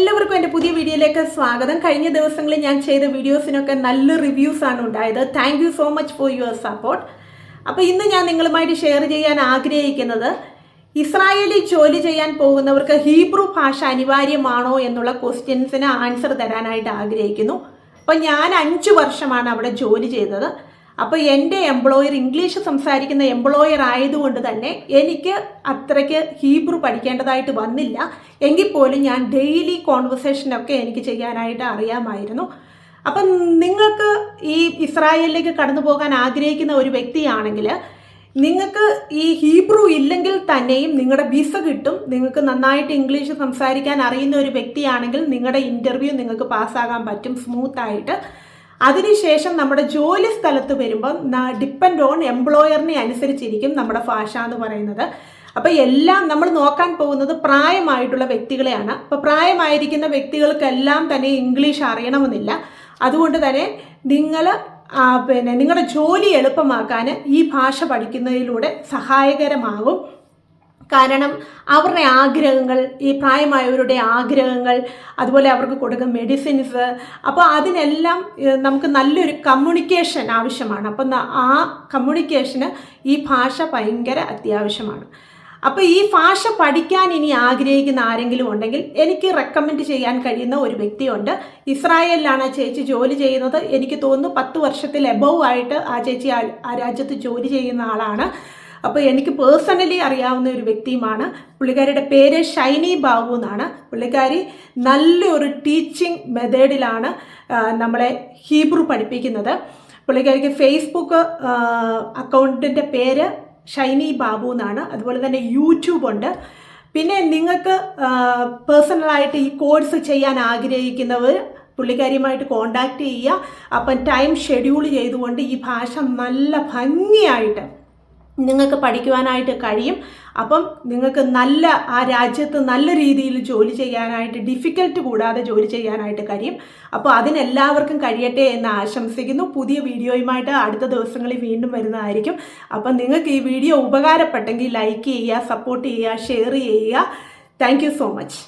എല്ലാവർക്കും എൻ്റെ പുതിയ വീഡിയോയിലേക്ക് സ്വാഗതം. കഴിഞ്ഞ ദിവസങ്ങളിൽ ഞാൻ ചെയ്ത വീഡിയോസിനൊക്കെ നല്ല റിവ്യൂസ് ആണ് ഉണ്ടായത്. Thank you so much for your support. അപ്പോൾ ഇന്ന് ഞാൻ നിങ്ങളുമായിട്ട് ഷെയർ ചെയ്യാൻ ആഗ്രഹിക്കുന്നത് ഇസ്രായേലിൽ ജോലി ചെയ്യാൻ പോകുന്നവർക്ക് ഹീബ്രു ഭാഷ അനിവാര്യമാണോ എന്നുള്ള ക്വസ്റ്റ്യൻസിന് ആൻസർ തരാനായിട്ട് ആഗ്രഹിക്കുന്നു. അപ്പോൾ ഞാൻ 5 വർഷമാണ് അവിടെ ജോലി ചെയ്തത്. അപ്പോൾ എൻ്റെ എംപ്ലോയർ ഇംഗ്ലീഷ് സംസാരിക്കുന്ന എംപ്ലോയർ ആയതുകൊണ്ട് തന്നെ എനിക്ക് അത്രയ്ക്ക് ഹീബ്രു പഠിക്കേണ്ടതായിട്ട് വന്നില്ല. എങ്കിൽ പോലും ഞാൻ ഡെയിലി കോൺവെർസേഷനൊക്കെ എനിക്ക് ചെയ്യാനായിട്ട് അറിയാമായിരുന്നു. അപ്പം നിങ്ങൾക്ക് ഈ ഇസ്രായേലിലേക്ക് കടന്നു പോകാൻ ആഗ്രഹിക്കുന്ന ഒരു വ്യക്തിയാണെങ്കിൽ നിങ്ങൾക്ക് ഈ ഹീബ്രു ഇല്ലെങ്കിൽ തന്നെയും നിങ്ങളുടെ വിസ കിട്ടും. നിങ്ങൾക്ക് നന്നായിട്ട് ഇംഗ്ലീഷ് സംസാരിക്കാൻ അറിയുന്ന ഒരു വ്യക്തിയാണെങ്കിൽ നിങ്ങളുടെ ഇൻ്റർവ്യൂ നിങ്ങൾക്ക് പാസ്സാകാൻ പറ്റും സ്മൂത്തായിട്ട്. അതിനുശേഷം നമ്മുടെ ജോലി സ്ഥലത്ത് വരുമ്പോൾ ഡിപ്പെൻഡ് ഓൺ എംപ്ലോയറിനെ അനുസരിച്ചിരിക്കും നമ്മുടെ ഭാഷ എന്ന് പറയുന്നത്. അപ്പോൾ എല്ലാം നമ്മൾ നോക്കാൻ പോകുന്നത് പ്രായമായിട്ടുള്ള വ്യക്തികളെയാണ്. അപ്പോൾ പ്രായമായിരിക്കുന്ന വ്യക്തികൾക്കെല്ലാം തന്നെ ഇംഗ്ലീഷ് അറിയണമെന്നില്ല. അതുകൊണ്ട് തന്നെ നിങ്ങൾ നിങ്ങളുടെ ജോലി എളുപ്പമാക്കാൻ ഈ ഭാഷ പഠിക്കുന്നതിലൂടെ സഹായകരമാകും. കാരണം അവരുടെ ആഗ്രഹങ്ങൾ, ഈ പ്രായമായവരുടെ ആഗ്രഹങ്ങൾ, അതുപോലെ അവർക്ക് കൊടുക്കുന്ന മെഡിസിൻസ്, അപ്പോൾ അതിനെല്ലാം നമുക്ക് നല്ലൊരു കമ്മ്യൂണിക്കേഷൻ ആവശ്യമാണ്. അപ്പം ആ കമ്മ്യൂണിക്കേഷന് ഈ ഭാഷ ഭയങ്കര അത്യാവശ്യമാണ്. അപ്പോൾ ഈ ഭാഷ പഠിക്കാൻ ഇനി ആഗ്രഹിക്കുന്ന ആരെങ്കിലും ഉണ്ടെങ്കിൽ എനിക്ക് റെക്കമെൻഡ് ചെയ്യാൻ കഴിയുന്ന ഒരു വ്യക്തിയുണ്ട്. ഇസ്രായേലിലാണ് ആ ചേച്ചി ജോലി ചെയ്യുന്നത്. എനിക്ക് തോന്നുന്നു 10 വർഷത്തിൽ എബവ് ആയിട്ട് ആ ചേച്ചി ആ രാജ്യത്ത് ജോലി ചെയ്യുന്ന ആളാണ്. അപ്പോൾ എനിക്ക് പേഴ്സണലി അറിയാവുന്ന ഒരു വ്യക്തിയുമാണ്. പുള്ളിക്കാരിയുടെ പേര് ഷൈനി ബാബു എന്നാണ്. പുള്ളിക്കാരി നല്ലൊരു ടീച്ചിങ് മെത്തേഡിലാണ് നമ്മളെ ഹീബ്രു പഠിപ്പിക്കുന്നത്. പുള്ളിക്കാരിക്ക് ഫേസ്ബുക്ക് അക്കൗണ്ടിൻ്റെ പേര് ഷൈനി ബാബു എന്നാണ്. അതുപോലെ തന്നെ യൂട്യൂബ് ഉണ്ട്. പിന്നെ നിങ്ങൾക്ക് പേഴ്സണലായിട്ട് ഈ കോഴ്സ് ചെയ്യാൻ ആഗ്രഹിക്കുന്നവർ പുള്ളിക്കാരിയുമായിട്ട് കോണ്ടാക്ട് ചെയ്യുക. അപ്പം ടൈം ഷെഡ്യൂൾ ചെയ്തുകൊണ്ട് ഈ ഭാഷ നല്ല ഭംഗിയായിട്ട് നിങ്ങൾക്ക് പഠിക്കുവാനായിട്ട് കഴിയും. അപ്പം നിങ്ങൾക്ക് ആ രാജ്യത്ത് നല്ല രീതിയിൽ ജോലി ചെയ്യാനായിട്ട്, ഡിഫിക്കൽട്ട് കൂടാതെ ജോലി ചെയ്യാനായിട്ട് കഴിയും. അപ്പോൾ അതിനെല്ലാവർക്കും കഴിയട്ടെ എന്ന് ആശംസിക്കുന്നു. പുതിയ വീഡിയോയുമായിട്ട് അടുത്ത ദിവസങ്ങളിൽ വീണ്ടും വരുന്നതായിരിക്കും. അപ്പം നിങ്ങൾക്ക് ഈ വീഡിയോ ഉപകാരപ്പെട്ടെങ്കിൽ ലൈക്ക് ചെയ്യുക, സപ്പോർട്ട് ചെയ്യുക, ഷെയർ ചെയ്യുക. Thank you so much.